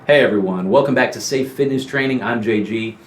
Hey everyone, welcome back to Safe Fitness Training. I'm JG.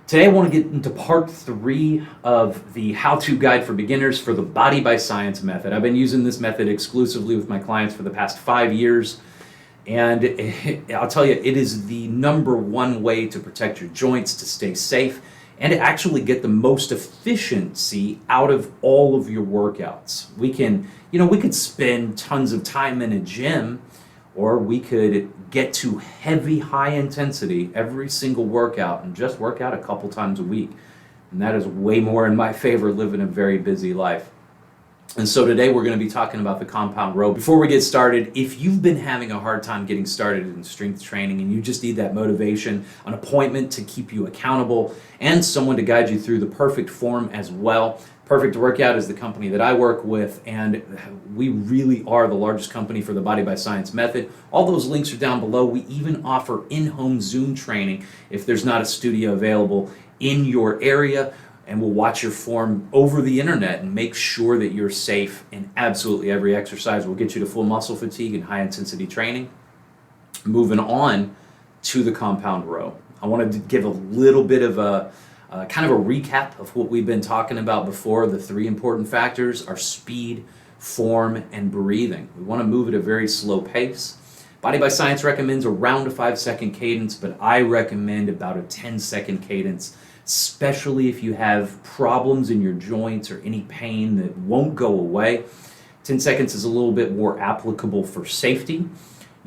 Today I want to get into part 3 of the how-to guide for beginners for the Body by Science method. I've been using this method exclusively with my clients for the past 5 years, and I'll tell you, it is the #1 way to protect your joints, to stay safe, and to actually get the most efficiency out of all of your workouts. We could spend tons of time in a gym, or we could get to heavy, high intensity every single workout and just work out a couple times a week. And that is way more in my favor living a very busy life. And so today we're going to be talking about the compound row. Before we get started, if you've been having a hard time getting started in strength training and you just need that motivation, an appointment to keep you accountable, and someone to guide you through the perfect form as well, Perfect Workout is the company that I work with, and we really are the largest company for the Body by Science method. All those links are down below. We even offer in-home Zoom training if there's not a studio available in your area, and we'll watch your form over the internet and make sure that you're safe in absolutely every exercise. We'll get you to full muscle fatigue and high intensity training. Moving on to the compound row. I wanted to give a little bit of a kind of a recap of what we've been talking about before. The 3 important factors are speed, form, and breathing. We want to move at a very slow pace. Body by Science recommends around a 5-second cadence, but I recommend about a 10-second cadence, especially if you have problems in your joints or any pain that won't go away. 10 seconds is a little bit more applicable for safety.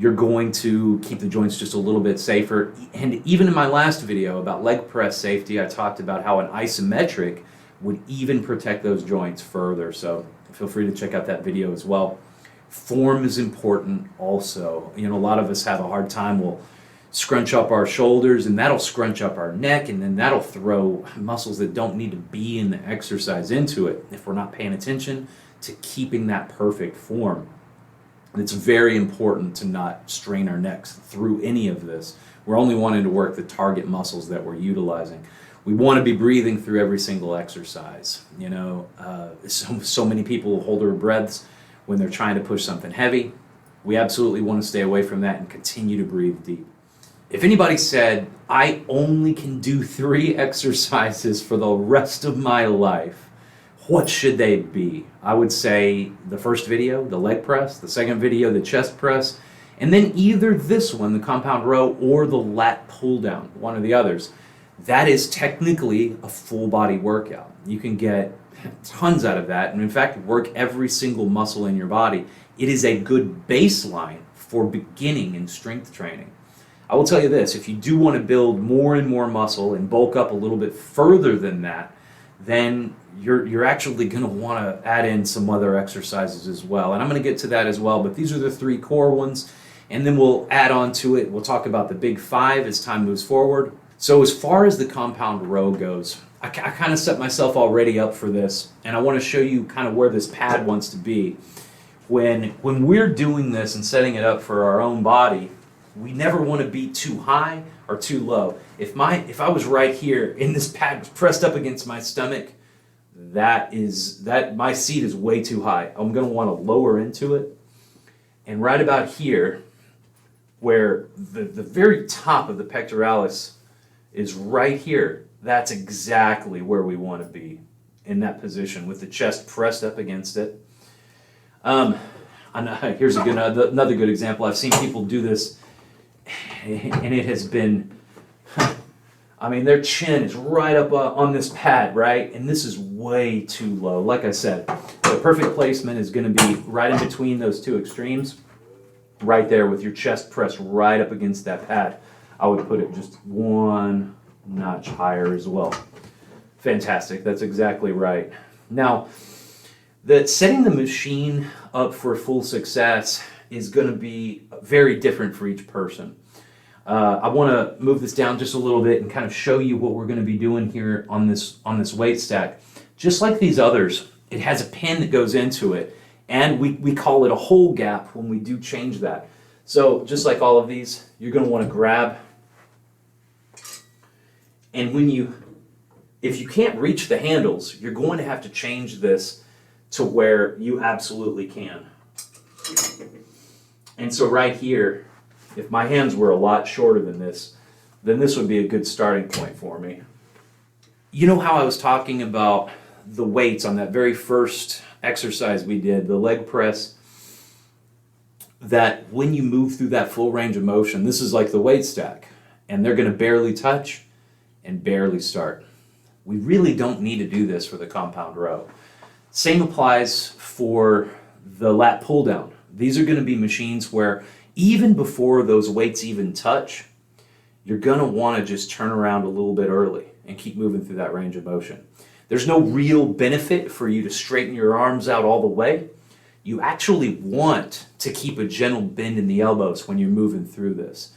You're going to keep the joints just a little bit safer. And even in my last video about leg press safety, I talked about how an isometric would even protect those joints further. So feel free to check out that video as well. Form is important also. A lot of us have a hard time. We'll scrunch up our shoulders, and that'll scrunch up our neck, and then that'll throw muscles that don't need to be in the exercise into it if we're not paying attention to keeping that perfect form. It's very important to not strain our necks through any of this. We're only wanting to work the target muscles that we're utilizing. We want to be breathing through every single exercise. So many people hold their breaths when they're trying to push something heavy. We absolutely want to stay away from that and continue to breathe deep. If anybody said, I only can do 3 exercises for the rest of my life, what should they be? I would say the first video, the leg press, the second video, the chest press, and then either this one, the compound row, or the lat pull down, one or the others. That is technically a full body workout. You can get tons out of that, and in fact, work every single muscle in your body. It is a good baseline for beginning in strength training. I will tell you this, if you do want to build more and more muscle and bulk up a little bit further than that, then you're actually going to want to add in some other exercises as well. And I'm going to get to that as well, but these are the 3 core ones, and then we'll add on to it. We'll talk about the big 5 as time moves forward. So as far as the compound row goes, I kind of set myself already up for this, and I want to show you kind of where this pad wants to be. When we're doing this and setting it up for our own body, we never want to be too high or too low. If I was right here and this pad was pressed up against my stomach, my seat is way too high. I'm going to want to lower into it. And right about here, where the very top of the pectoralis is right here, that's exactly where we want to be, in that position with the chest pressed up against it. Here's another good example. I've seen people do this, and it has been, their chin is right up on this pad, right? And this is way too low. Like I said, the perfect placement is going to be right in between those 2 extremes, right there with your chest pressed right up against that pad. I would put it just 1 notch higher as well. Fantastic. That's exactly right. Now, setting the machine up for full success is going to be very different for each person. I want to move this down just a little bit and kind of show you what we're going to be doing here on this weight stack. Just like these others, it has a pin that goes into it, and we call it a hole gap when we do change that. So just like all of these, you're going to want to grab, and if you can't reach the handles, you're going to have to change this to where you absolutely can. And so right here, if my hands were a lot shorter than this, then this would be a good starting point for me. You know how I was talking about the weights on that very first exercise we did, the leg press, that when you move through that full range of motion, this is like the weight stack, and they're going to barely touch and barely start. We really don't need to do this for the compound row. Same applies for the lat pull down. These are going to be machines where even before those weights even touch, you're going to want to just turn around a little bit early and keep moving through that range of motion. There's no real benefit for you to straighten your arms out all the way. You actually want to keep a gentle bend in the elbows when you're moving through this.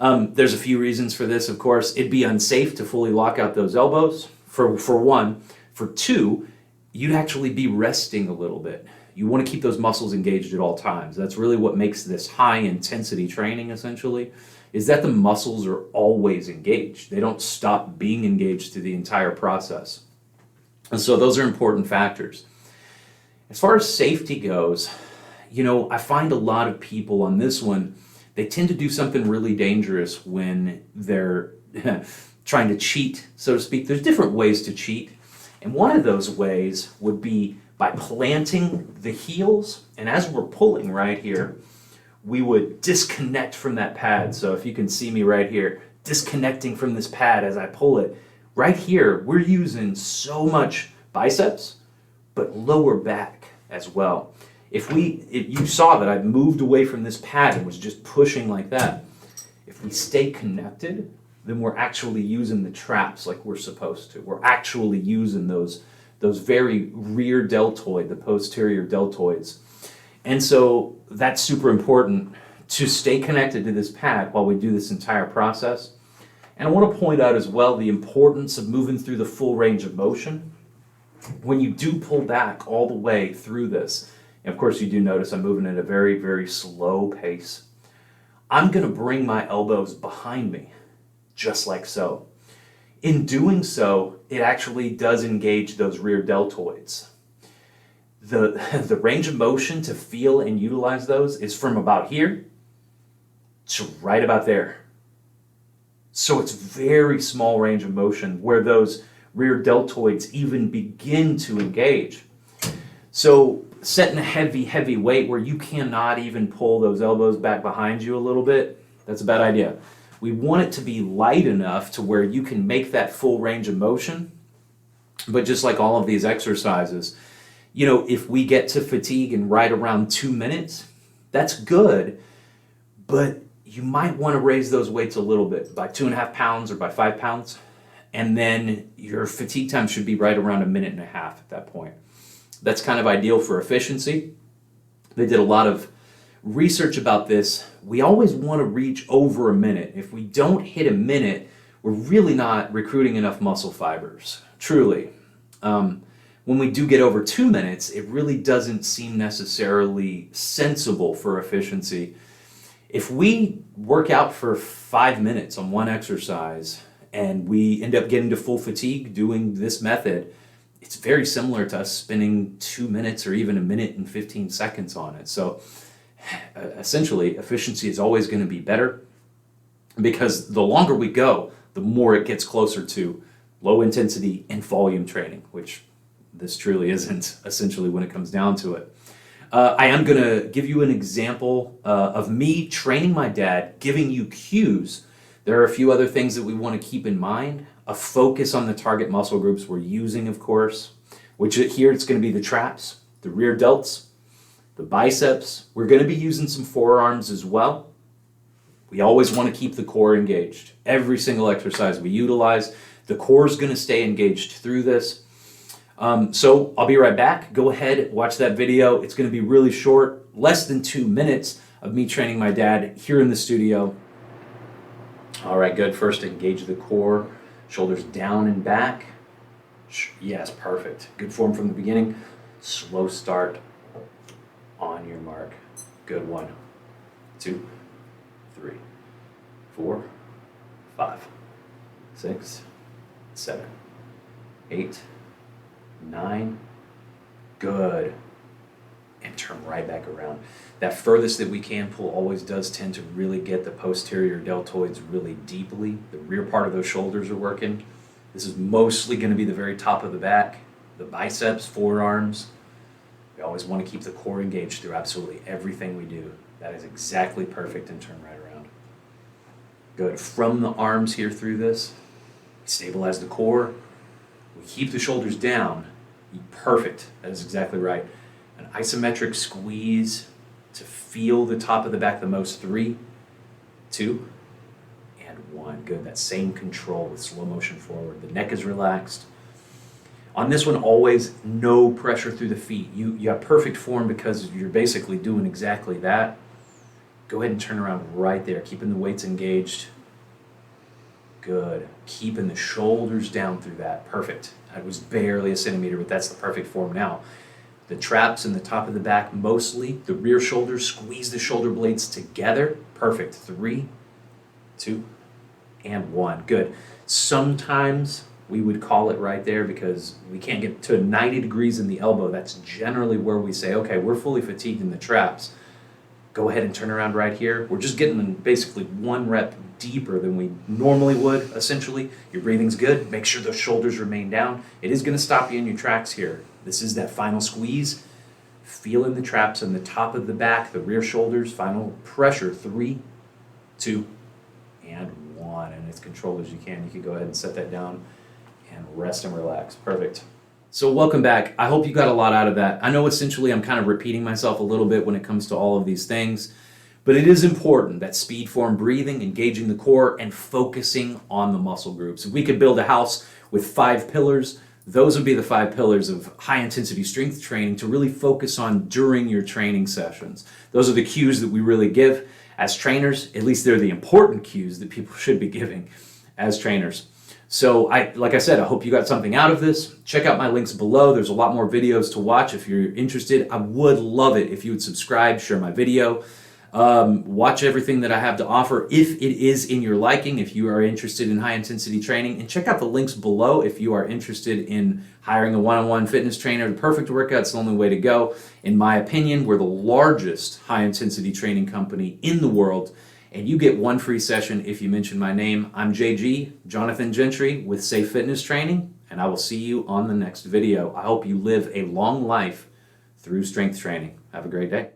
There's a few reasons for this, of course. It'd be unsafe to fully lock out those elbows, for one. For two, you'd actually be resting a little bit. You want to keep those muscles engaged at all times. That's really what makes this high intensity training, essentially, is that the muscles are always engaged. They don't stop being engaged through the entire process. And so those are important factors. As far as safety goes, I find a lot of people on this one, they tend to do something really dangerous when they're trying to cheat, so to speak. There's different ways to cheat. And one of those ways would be by planting the heels. And as we're pulling right here, we would disconnect from that pad. So if you can see me right here, disconnecting from this pad as I pull it, right here, we're using so much biceps, but lower back as well. If you saw that I moved away from this pad and was just pushing like that, if we stay connected, then we're actually using the traps like we're supposed to. We're actually using those very rear deltoid, the posterior deltoids. And so that's super important to stay connected to this pad while we do this entire process. And I want to point out as well the importance of moving through the full range of motion. When you do pull back all the way through this, and of course you do notice I'm moving at a very, very slow pace, I'm going to bring my elbows behind me, just like so. In doing so, it actually does engage those rear deltoids. The range of motion to feel and utilize those is from about here to right about there. So it's very small range of motion where those rear deltoids even begin to engage. So setting a heavy, heavy weight where you cannot even pull those elbows back behind you a little bit, that's a bad idea. We want it to be light enough to where you can make that full range of motion. But just like all of these exercises, if we get to fatigue in right around 2 minutes, that's good, but you might want to raise those weights a little bit by 2.5 pounds or by 5 pounds. And then your fatigue time should be right around 1.5 minutes at that point. That's kind of ideal for efficiency. They did a lot of research about this. We always want to reach over 1 minute. If we don't hit 1 minute, we're really not recruiting enough muscle fibers, truly. When we do get over 2 minutes, it really doesn't seem necessarily sensible for efficiency. If we work out for 5 minutes on one exercise and we end up getting to full fatigue doing this method, it's very similar to us spending 2 minutes or even 1 minute and 15 seconds on it. So essentially, efficiency is always going to be better because the longer we go, the more it gets closer to low intensity and volume training, which this truly isn't, essentially, when it comes down to it. I am going to give you an example of me training my dad, giving you cues. There are a few other things that we want to keep in mind. A focus on the target muscle groups we're using, of course, which here it's going to be the traps, the rear delts, the biceps. We're going to be using some forearms as well. We always want to keep the core engaged. Every single exercise we utilize, the core is going to stay engaged through this. So I'll be right back. Go ahead, watch that video. It's going to be really short, less than 2 minutes of me training my dad here in the studio. All right, good. First, engage the core, shoulders down and back. Yes, perfect. Good form from the beginning. Slow start. On your mark. Good. 1, 2, 3, 4, 5, 6, 7, 8, 9. Good. and turn right back around. That furthest that we can pull always does tend to really get the posterior deltoids really deeply. The rear part of those shoulders are working. This is mostly going to be the very top of the back, the biceps, forearms. We always want to keep the core engaged through absolutely everything we do. That is exactly perfect, and turn right around. Good. From the arms here through this, stabilize the core. We keep the shoulders down. Perfect. That is exactly right. An isometric squeeze to feel the top of the back the most. 3, 2, and 1. Good. That same control with slow motion forward. The neck is relaxed. On this one, always no pressure through the feet. You have perfect form because you're basically doing exactly that. Go ahead and turn around right there, keeping the weights engaged. Good. Keeping the shoulders down through that. Perfect. That was barely a centimeter, but that's the perfect form now. The traps and the top of the back mostly. The rear shoulders, squeeze the shoulder blades together. Perfect. 3, 2, and 1. Good. Sometimes we would call it right there because we can't get to 90 degrees in the elbow. That's generally where we say, okay, we're fully fatigued in the traps. Go ahead and turn around right here. We're just getting basically 1 rep deeper than we normally would, essentially. Your breathing's good. Make sure those shoulders remain down. It is going to stop you in your tracks here. This is that final squeeze. Feeling the traps on the top of the back, the rear shoulders, final pressure. 3, 2, and 1. And as controlled as you can. You can go ahead and set that down and rest and relax. Perfect. So welcome back. I hope you got a lot out of that. I know essentially I'm kind of repeating myself a little bit when it comes to all of these things, but it is important that speed form breathing, engaging the core, and focusing on the muscle groups. If we could build a house with 5 pillars, those would be the 5 pillars of high intensity strength training to really focus on during your training sessions. Those are the cues that we really give as trainers. At least they're the important cues that people should be giving as trainers. So like I said, I hope you got something out of this. Check out my links below. There's a lot more videos to watch if you're interested. I would love it if you would subscribe, share my video, watch everything that I have to offer if it is in your liking, if you are interested in high intensity training. And check out the links below if you are interested in hiring a one-on-one fitness trainer. The perfect workout's the only way to go. In my opinion, we're the largest high intensity training company in the world. And you get 1 free session if you mention my name. I'm JG, Jonathan Gentry with Safe Fitness Training, and I will see you on the next video. I hope you live a long life through strength training. Have a great day.